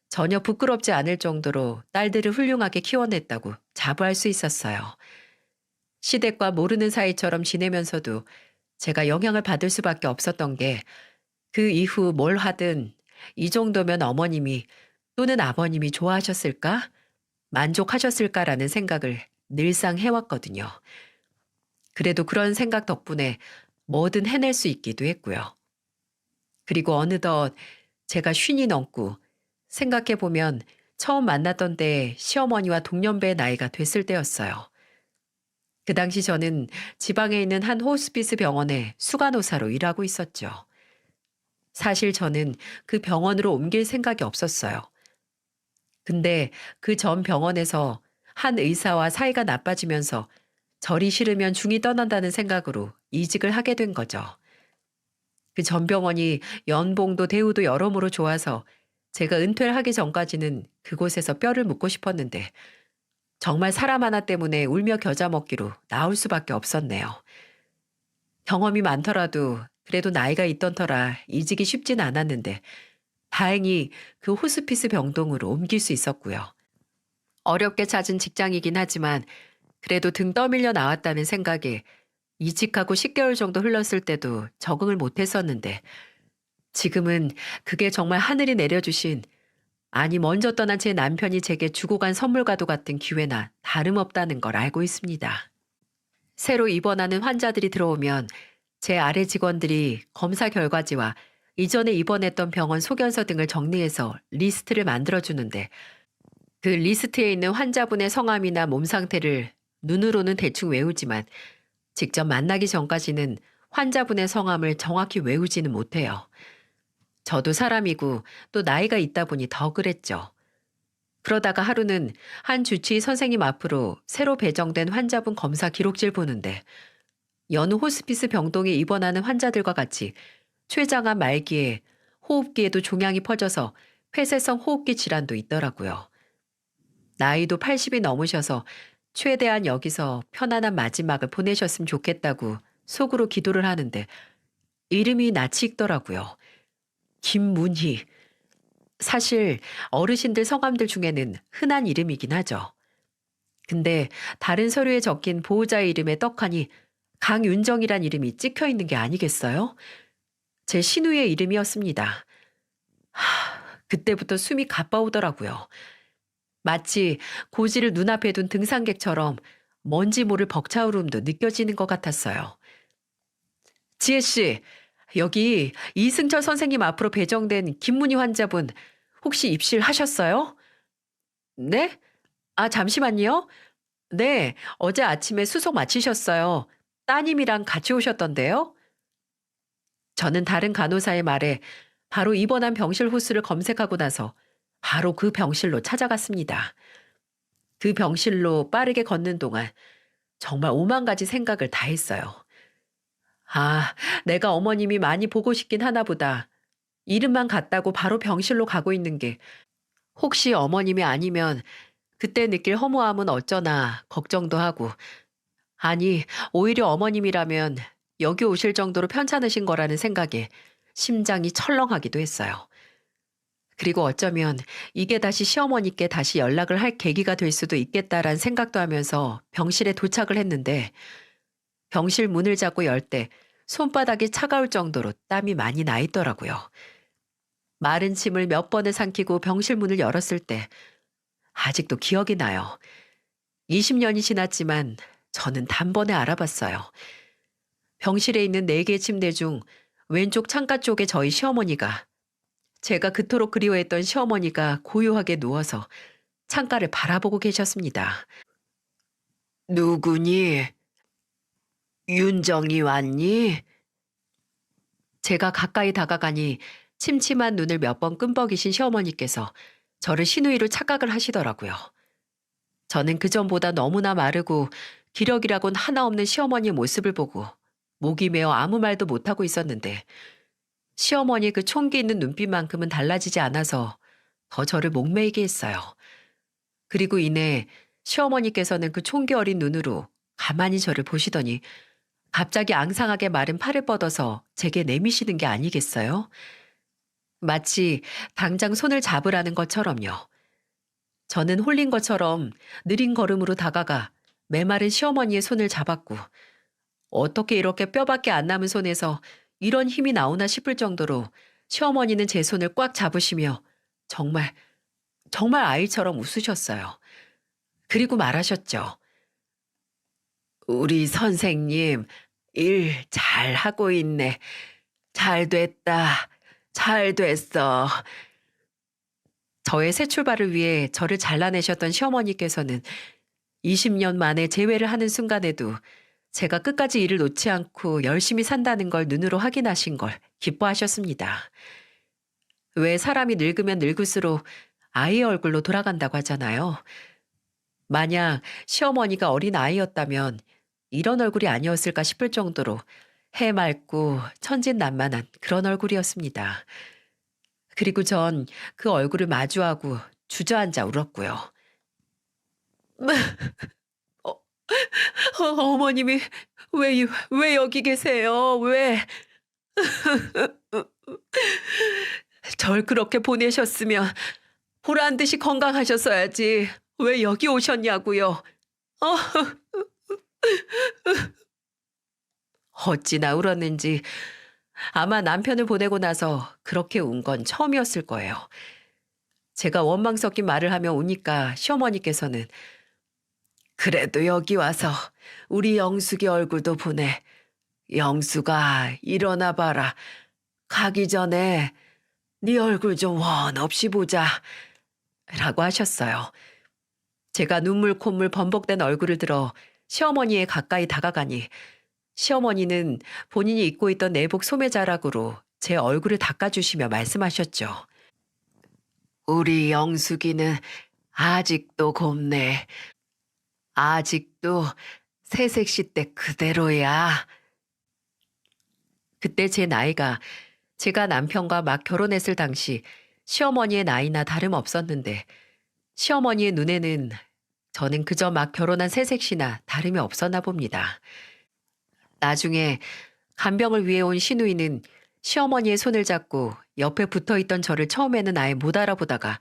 전혀 부끄럽지 않을 정도로 딸들을 훌륭하게 키워냈다고 자부할 수 있었어요. 시댁과 모르는 사이처럼 지내면서도 제가 영향을 받을 수밖에 없었던 게 그 이후 뭘 하든 이 정도면 어머님이 또는 아버님이 좋아하셨을까? 만족하셨을까라는 생각을 늘상 해왔거든요. 그래도 그런 생각 덕분에 뭐든 해낼 수 있기도 했고요. 그리고 어느덧 제가 50이 넘고 생각해보면 처음 만났던 때 시어머니와 동년배의 나이가 됐을 때였어요. 그 당시 저는 지방에 있는 한 호스피스 병원에 수간호사로 일하고 있었죠. 사실 저는 그 병원으로 옮길 생각이 없었어요. 근데 그 전 병원에서 한 의사와 사이가 나빠지면서 절이 싫으면 중이 떠난다는 생각으로 이직을 하게 된 거죠. 그 전 병원이 연봉도 대우도 여러모로 좋아서 제가 은퇴를 하기 전까지는 그곳에서 뼈를 묻고 싶었는데 정말 사람 하나 때문에 울며 겨자 먹기로 나올 수밖에 없었네요. 경험이 많더라도 그래도 나이가 있던 터라 이직이 쉽진 않았는데 다행히 그 호스피스 병동으로 옮길 수 있었고요. 어렵게 찾은 직장이긴 하지만 그래도 등 떠밀려 나왔다는 생각에 이직하고 10개월 정도 흘렀을 때도 적응을 못했었는데 지금은 그게 정말 하늘이 내려주신 아니 먼저 떠난 제 남편이 제게 주고 간 선물과도 같은 기회나 다름없다는 걸 알고 있습니다. 새로 입원하는 환자들이 들어오면 제 아래 직원들이 검사 결과지와 이전에 입원했던 병원 소견서 등을 정리해서 리스트를 만들어주는데 그 리스트에 있는 환자분의 성함이나 몸 상태를 눈으로는 대충 외우지만 직접 만나기 전까지는 환자분의 성함을 정확히 외우지는 못해요. 저도 사람이고 또 나이가 있다 보니 더 그랬죠. 그러다가 하루는 한 주치의 선생님 앞으로 새로 배정된 환자분 검사 기록지를 보는데 여느 호스피스 병동에 입원하는 환자들과 같이 췌장암 말기에 호흡기에도 종양이 퍼져서 폐쇄성 호흡기 질환도 있더라고요. 나이도 80이 넘으셔서 최대한 여기서 편안한 마지막을 보내셨으면 좋겠다고 속으로 기도를 하는데 이름이 낯이 익더라고요. 김문희. 사실 어르신들 성함들 중에는 흔한 이름이긴 하죠. 근데 다른 서류에 적힌 보호자의 이름에 떡하니 강윤정이란 이름이 찍혀 있는 게 아니겠어요? 제 시누이의 이름이었습니다. 그때부터 숨이 가빠오더라고요. 마치 고지를 눈앞에 둔 등산객처럼 뭔지 모를 벅차오름도 느껴지는 것 같았어요. 지혜 씨, 여기 이승철 선생님 앞으로 배정된 김문희 환자분 혹시 입실하셨어요? 네? 아, 잠시만요. 네, 어제 아침에 수속 마치셨어요. 따님이랑 같이 오셨던데요? 저는 다른 간호사의 말에 바로 입원한 병실 호수를 검색하고 나서 바로 그 병실로 찾아갔습니다. 그 병실로 빠르게 걷는 동안 정말 오만 가지 생각을 다 했어요. 아, 내가 어머님이 많이 보고 싶긴 하나 보다. 이름만 같다고 바로 병실로 가고 있는 게 혹시 어머님이 아니면 그때 느낄 허무함은 어쩌나 걱정도 하고 아니, 오히려 어머님이라면 여기 오실 정도로 편찮으신 거라는 생각에 심장이 철렁하기도 했어요. 그리고 어쩌면 이게 다시 시어머니께 다시 연락을 할 계기가 될 수도 있겠다란 생각도 하면서 병실에 도착을 했는데 병실 문을 잡고 열 때 손바닥이 차가울 정도로 땀이 많이 나 있더라고요. 마른 침을 몇 번을 삼키고 병실 문을 열었을 때 아직도 기억이 나요. 20년이 지났지만 저는 단번에 알아봤어요. 병실에 있는 4개의 침대 중 왼쪽 창가 쪽에 저희 시어머니가 제가 그토록 그리워했던 시어머니가 고요하게 누워서 창가를 바라보고 계셨습니다. 누구니? 윤정이 왔니? 제가 가까이 다가가니 침침한 눈을 몇 번 끔벅이신 시어머니께서 저를 시누이로 착각을 하시더라고요. 저는 그전보다 너무나 마르고 기력이라곤 하나 없는 시어머니의 모습을 보고 목이 메어 아무 말도 못하고 있었는데 시어머니 그 총기 있는 눈빛만큼은 달라지지 않아서 더 저를 목매이게 했어요. 그리고 이내 시어머니께서는 그 총기 어린 눈으로 가만히 저를 보시더니 갑자기 앙상하게 마른 팔을 뻗어서 제게 내미시는 게 아니겠어요? 마치 당장 손을 잡으라는 것처럼요. 저는 홀린 것처럼 느린 걸음으로 다가가 메마른 시어머니의 손을 잡았고 어떻게 이렇게 뼈밖에 안 남은 손에서 이런 힘이 나오나 싶을 정도로 시어머니는 제 손을 꽉 잡으시며 정말, 정말 아이처럼 웃으셨어요. 그리고 말하셨죠. 우리 선생님, 일 잘하고 있네. 잘 됐다. 잘 됐어. 저의 새 출발을 위해 저를 잘라내셨던 시어머니께서는 20년 만에 재회를 하는 순간에도 제가 끝까지 일을 놓지 않고 열심히 산다는 걸 눈으로 확인하신 걸 기뻐하셨습니다. 왜 사람이 늙으면 늙을수록 아이의 얼굴로 돌아간다고 하잖아요. 만약 시어머니가 어린 아이였다면 이런 얼굴이 아니었을까 싶을 정도로 해맑고 천진난만한 그런 얼굴이었습니다. 그리고 전 그 얼굴을 마주하고 주저앉아 울었고요. 어, 어머님이 왜 여기 계세요? 왜? 절 그렇게 보내셨으면 보란 듯이 건강하셨어야지. 왜 여기 오셨냐고요? 어, 어찌나 울었는지 아마 남편을 보내고 나서 그렇게 운 건 처음이었을 거예요. 제가 원망 섞인 말을 하며 우니까 시어머니께서는 그래도 여기 와서 우리 영숙이 얼굴도 보내. 영숙아, 일어나 봐라. 가기 전에 네 얼굴 좀 원 없이 보자. 라고 하셨어요. 제가 눈물 콧물 범벅된 얼굴을 들어 시어머니에 가까이 다가가니 시어머니는 본인이 입고 있던 내복 소매자락으로 제 얼굴을 닦아주시며 말씀하셨죠. 우리 영숙이는 아직도 곱네. 아직도 새색시 때 그대로야. 그때 제 나이가 제가 남편과 막 결혼했을 당시 시어머니의 나이나 다름없었는데 시어머니의 눈에는 저는 그저 막 결혼한 새색시나 다름이 없었나 봅니다. 나중에 간병을 위해 온 시누이는 시어머니의 손을 잡고 옆에 붙어있던 저를 처음에는 아예 못 알아보다가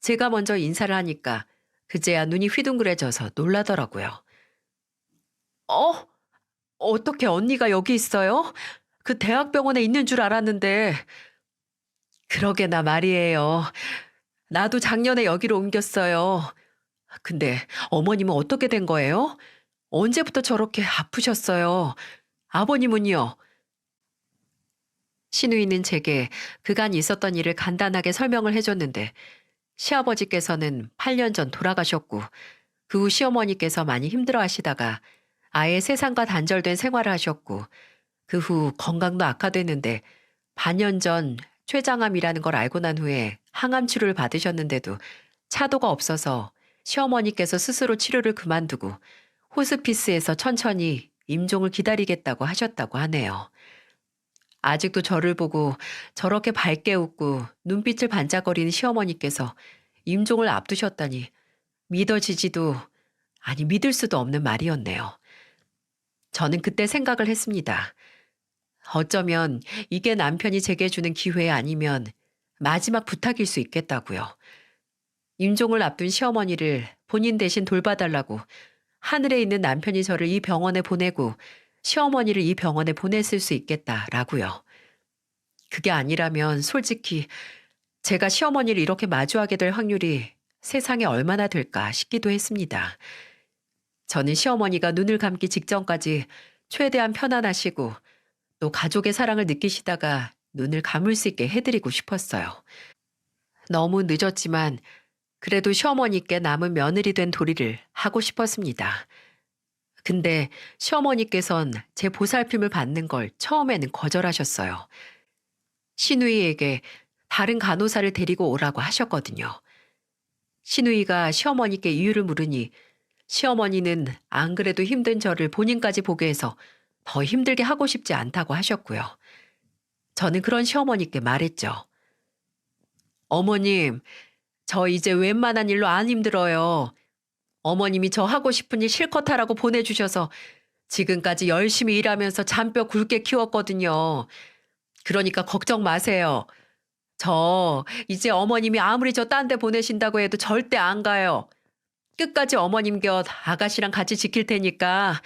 제가 먼저 인사를 하니까 그제야 눈이 휘둥그레져서 놀라더라고요. 어? 어떻게 언니가 여기 있어요? 그 대학병원에 있는 줄 알았는데. 그러게나 말이에요. 나도 작년에 여기로 옮겼어요. 근데 어머님은 어떻게 된 거예요? 언제부터 저렇게 아프셨어요? 아버님은요? 시누이는 제게 그간 있었던 일을 간단하게 설명을 해줬는데 시아버지께서는 8년 전 돌아가셨고 그 후 시어머니께서 많이 힘들어 하시다가 아예 세상과 단절된 생활을 하셨고 그 후 건강도 악화됐는데 반년 전 췌장암이라는 걸 알고 난 후에 항암 치료를 받으셨는데도 차도가 없어서 시어머니께서 스스로 치료를 그만두고 호스피스에서 천천히 임종을 기다리겠다고 하셨다고 하네요. 아직도 저를 보고 저렇게 밝게 웃고 눈빛을 반짝거리는 시어머니께서 임종을 앞두셨다니 믿어지지도 아니 믿을 수도 없는 말이었네요. 저는 그때 생각을 했습니다. 어쩌면 이게 남편이 제게 주는 기회 아니면 마지막 부탁일 수 있겠다고요. 임종을 앞둔 시어머니를 본인 대신 돌봐달라고 하늘에 있는 남편이 저를 이 병원에 보내고 시어머니를 이 병원에 보냈을 수 있겠다라고요. 그게 아니라면 솔직히 제가 시어머니를 이렇게 마주하게 될 확률이 세상에 얼마나 될까 싶기도 했습니다. 저는 시어머니가 눈을 감기 직전까지 최대한 편안하시고 또 가족의 사랑을 느끼시다가 눈을 감을 수 있게 해드리고 싶었어요. 너무 늦었지만 그래도 시어머니께 남은 며느리 된 도리를 하고 싶었습니다. 근데 시어머니께선 제 보살핌을 받는 걸 처음에는 거절하셨어요. 시누이에게 다른 간호사를 데리고 오라고 하셨거든요. 시누이가 시어머니께 이유를 물으니 시어머니는 안 그래도 힘든 저를 본인까지 보게 해서 더 힘들게 하고 싶지 않다고 하셨고요. 저는 그런 시어머니께 말했죠. 어머님, 저 이제 웬만한 일로 안 힘들어요. 어머님이 저 하고 싶은 일 실컷 하라고 보내주셔서 지금까지 열심히 일하면서 잔뼈 굵게 키웠거든요. 그러니까 걱정 마세요. 저 이제 어머님이 아무리 저 딴 데 보내신다고 해도 절대 안 가요. 끝까지 어머님 곁 아가씨랑 같이 지킬 테니까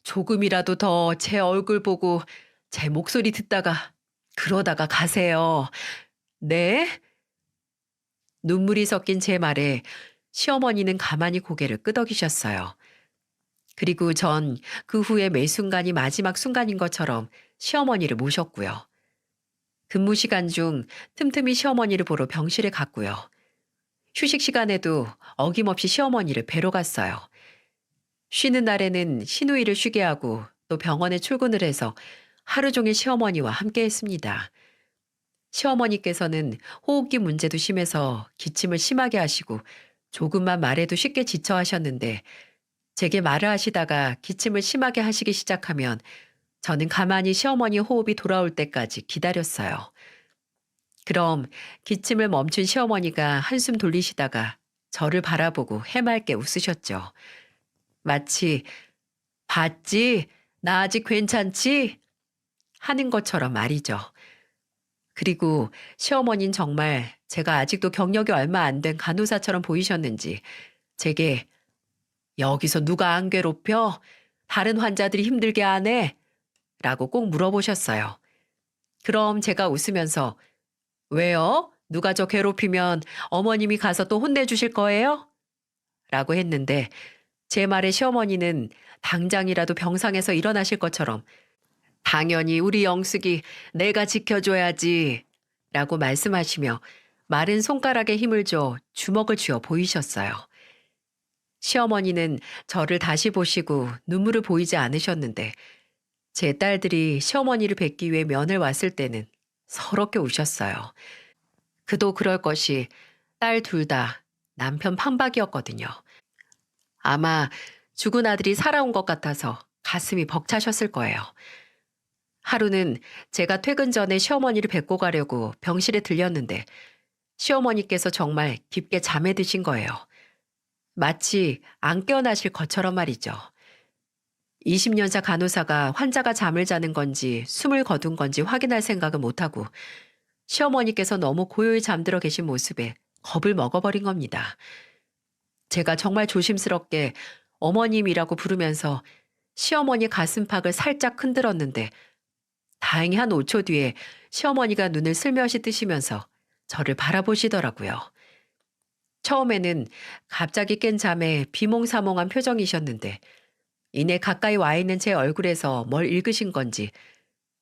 조금이라도 더 제 얼굴 보고 제 목소리 듣다가 그러다가 가세요. 네? 눈물이 섞인 제 말에 시어머니는 가만히 고개를 끄덕이셨어요. 그리고 전 그 후에 매 순간이 마지막 순간인 것처럼 시어머니를 모셨고요. 근무 시간 중 틈틈이 시어머니를 보러 병실에 갔고요. 휴식 시간에도 어김없이 시어머니를 뵈러 갔어요. 쉬는 날에는 시누이를 쉬게 하고 또 병원에 출근을 해서 하루 종일 시어머니와 함께 했습니다. 시어머니께서는 호흡기 문제도 심해서 기침을 심하게 하시고 조금만 말해도 쉽게 지쳐 하셨는데 제게 말을 하시다가 기침을 심하게 하시기 시작하면 저는 가만히 시어머니 호흡이 돌아올 때까지 기다렸어요. 그럼 기침을 멈춘 시어머니가 한숨 돌리시다가 저를 바라보고 해맑게 웃으셨죠. 마치 봤지? 나 아직 괜찮지? 하는 것처럼 말이죠. 그리고 시어머니는 정말 제가 아직도 경력이 얼마 안 된 간호사처럼 보이셨는지 제게 "여기서 누가 안 괴롭혀? 다른 환자들이 힘들게 안 해?" 라고 꼭 물어보셨어요. 그럼 제가 웃으면서 "왜요? 누가 저 괴롭히면 어머님이 가서 또 혼내주실 거예요?" 라고 했는데 제 말에 시어머니는 당장이라도 병상에서 일어나실 것처럼 "당연히 우리 영숙이 내가 지켜줘야지" 라고 말씀하시며 마른 손가락에 힘을 줘 주먹을 쥐어 보이셨어요. 시어머니는 저를 다시 보시고 눈물을 보이지 않으셨는데 제 딸들이 시어머니를 뵙기 위해 면회 왔을 때는 서럽게 우셨어요. 그도 그럴 것이 딸 둘 다 남편 판박이었거든요. 아마 죽은 아들이 살아온 것 같아서 가슴이 벅차셨을 거예요. 하루는 제가 퇴근 전에 시어머니를 뵙고 가려고 병실에 들렸는데 시어머니께서 정말 깊게 잠에 드신 거예요. 마치 안 깨어나실 것처럼 말이죠. 20년차 간호사가 환자가 잠을 자는 건지 숨을 거둔 건지 확인할 생각은 못하고 시어머니께서 너무 고요히 잠들어 계신 모습에 겁을 먹어버린 겁니다. 제가 정말 조심스럽게 어머님이라고 부르면서 시어머니 가슴팍을 살짝 흔들었는데 다행히 한 5초 뒤에 시어머니가 눈을 슬며시 뜨시면서 저를 바라보시더라고요. 처음에는 갑자기 깬 잠에 비몽사몽한 표정이셨는데 이내 가까이 와 있는 제 얼굴에서 뭘 읽으신 건지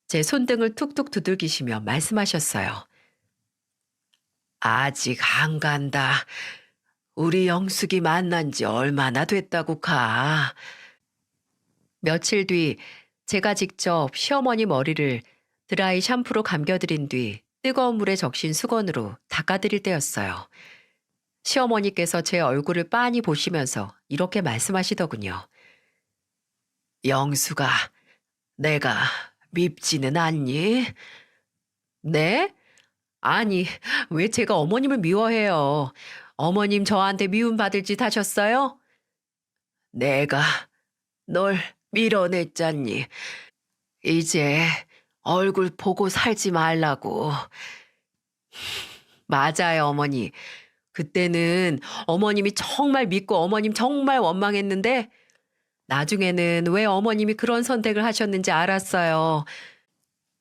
제 손등을 툭툭 두들기시며 말씀하셨어요. "아직 안 간다. 우리 영숙이 만난 지 얼마나 됐다고 가." 며칠 뒤 제가 직접 시어머니 머리를 드라이 샴푸로 감겨드린 뒤 뜨거운 물에 적신 수건으로 닦아드릴 때였어요. 시어머니께서 제 얼굴을 빤히 보시면서 이렇게 말씀하시더군요. "영수가 내가 밉지는 않니?" "네? 아니, 왜 제가 어머님을 미워해요? 어머님 저한테 미움받을 짓 하셨어요?" "내가 널 밀어냈잖니. 이제 얼굴 보고 살지 말라고." "맞아요, 어머니. 그때는 어머님이 정말 믿고 어머님 정말 원망했는데 나중에는 왜 어머님이 그런 선택을 하셨는지 알았어요.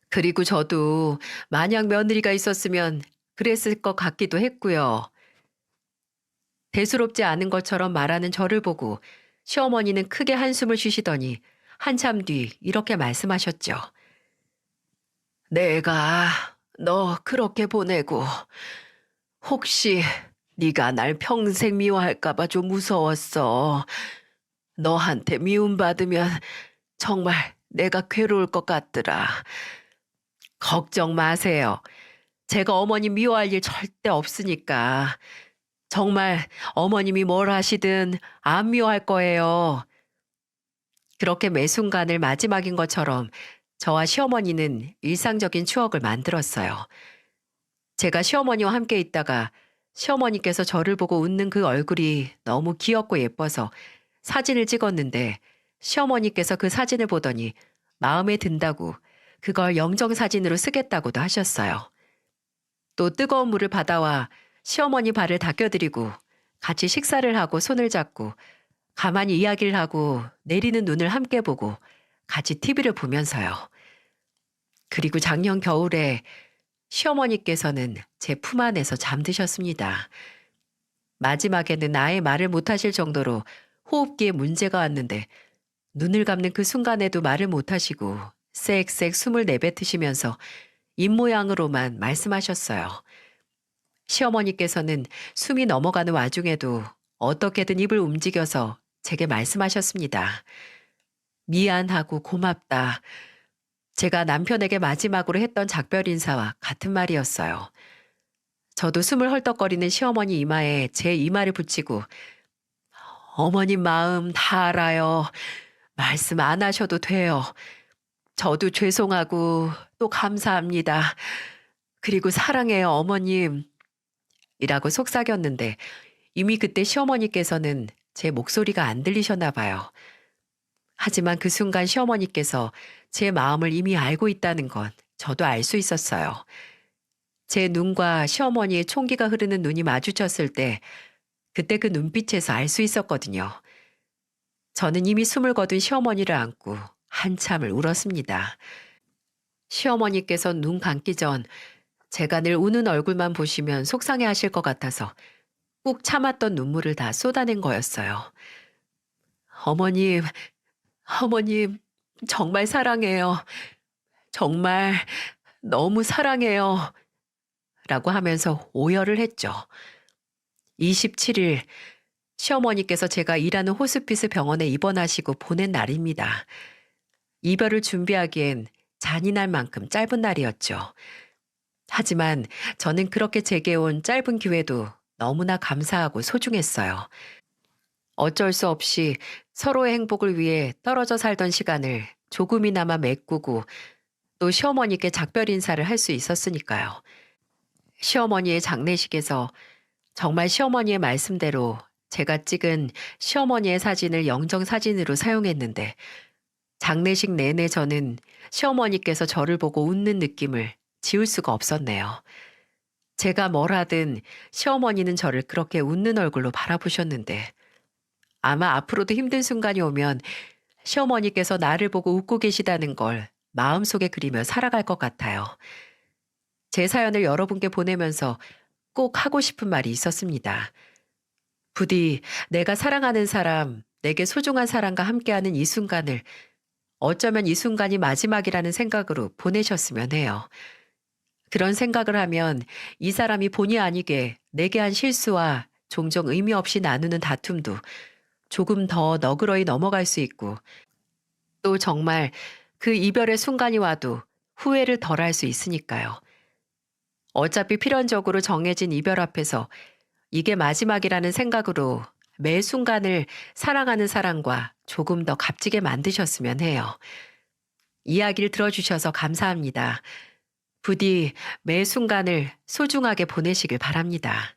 그리고 저도 만약 며느리가 있었으면 그랬을 것 같기도 했고요." 대수롭지 않은 것처럼 말하는 저를 보고 시어머니는 크게 한숨을 쉬시더니 한참 뒤 이렇게 말씀하셨죠. "내가 너 그렇게 보내고 혹시 네가 날 평생 미워할까 봐 좀 무서웠어. 너한테 미움받으면 정말 내가 괴로울 것 같더라. 걱정 마세요. 제가 어머님 미워할 일 절대 없으니까. 정말 어머님이 뭘 하시든 안 미워할 거예요." 그렇게 매 순간을 마지막인 것처럼 저와 시어머니는 일상적인 추억을 만들었어요. 제가 시어머니와 함께 있다가 시어머니께서 저를 보고 웃는 그 얼굴이 너무 귀엽고 예뻐서 사진을 찍었는데 시어머니께서 그 사진을 보더니 마음에 든다고 그걸 영정사진으로 쓰겠다고도 하셨어요. 또 뜨거운 물을 받아와 시어머니 발을 닦여드리고 같이 식사를 하고 손을 잡고 가만히 이야기를 하고 내리는 눈을 함께 보고 같이 TV를 보면서요. 그리고 작년 겨울에 시어머니께서는 제 품 안에서 잠드셨습니다. 마지막에는 아예 말을 못하실 정도로 호흡기에 문제가 왔는데 눈을 감는 그 순간에도 말을 못하시고 쌕쌕 숨을 내뱉으시면서 입모양으로만 말씀하셨어요. 시어머니께서는 숨이 넘어가는 와중에도 어떻게든 입을 움직여서 제게 말씀하셨습니다. "미안하고 고맙다." 제가 남편에게 마지막으로 했던 작별 인사와 같은 말이었어요. 저도 숨을 헐떡거리는 시어머니 이마에 제 이마를 붙이고 "어머님 마음 다 알아요. 말씀 안 하셔도 돼요. 저도 죄송하고 또 감사합니다. 그리고 사랑해요, 어머님." 이라고 속삭였는데 이미 그때 시어머니께서는 제 목소리가 안 들리셨나 봐요. 하지만 그 순간 시어머니께서 제 마음을 이미 알고 있다는 건 저도 알 수 있었어요. 제 눈과 시어머니의 총기가 흐르는 눈이 마주쳤을 때 그때 그 눈빛에서 알 수 있었거든요. 저는 이미 숨을 거둔 시어머니를 안고 한참을 울었습니다. 시어머니께서 눈 감기 전 제가 늘 우는 얼굴만 보시면 속상해 하실 것 같아서 꾹 참았던 눈물을 다 쏟아낸 거였어요. 어머님, 어머님, 정말 사랑해요. 정말 너무 사랑해요. 라고 하면서 오열을 했죠. 27일, 시어머니께서 제가 일하는 호스피스 병원에 입원하시고 보낸 날입니다. 이별을 준비하기엔 잔인할 만큼 짧은 날이었죠. 하지만 저는 그렇게 제게 온 짧은 기회도 너무나 감사하고 소중했어요. 어쩔 수 없이 서로의 행복을 위해 떨어져 살던 시간을 조금이나마 메꾸고 또 시어머니께 작별 인사를 할 수 있었으니까요. 시어머니의 장례식에서 정말 시어머니의 말씀대로 제가 찍은 시어머니의 사진을 영정사진으로 사용했는데 장례식 내내 저는 시어머니께서 저를 보고 웃는 느낌을 지울 수가 없었네요. 제가 뭘 하든 시어머니는 저를 그렇게 웃는 얼굴로 바라보셨는데 아마 앞으로도 힘든 순간이 오면 시어머니께서 나를 보고 웃고 계시다는 걸 마음속에 그리며 살아갈 것 같아요. 제 사연을 여러분께 보내면서 꼭 하고 싶은 말이 있었습니다. 부디 내가 사랑하는 사람, 내게 소중한 사람과 함께하는 이 순간을 어쩌면 이 순간이 마지막이라는 생각으로 보내셨으면 해요. 그런 생각을 하면 이 사람이 본의 아니게 내게 한 실수와 종종 의미 없이 나누는 다툼도 조금 더 너그러이 넘어갈 수 있고 또 정말 그 이별의 순간이 와도 후회를 덜 할 수 있으니까요. 어차피 필연적으로 정해진 이별 앞에서 이게 마지막이라는 생각으로 매 순간을 사랑하는 사람과 조금 더 값지게 만드셨으면 해요. 이야기를 들어주셔서 감사합니다. 부디 매 순간을 소중하게 보내시길 바랍니다.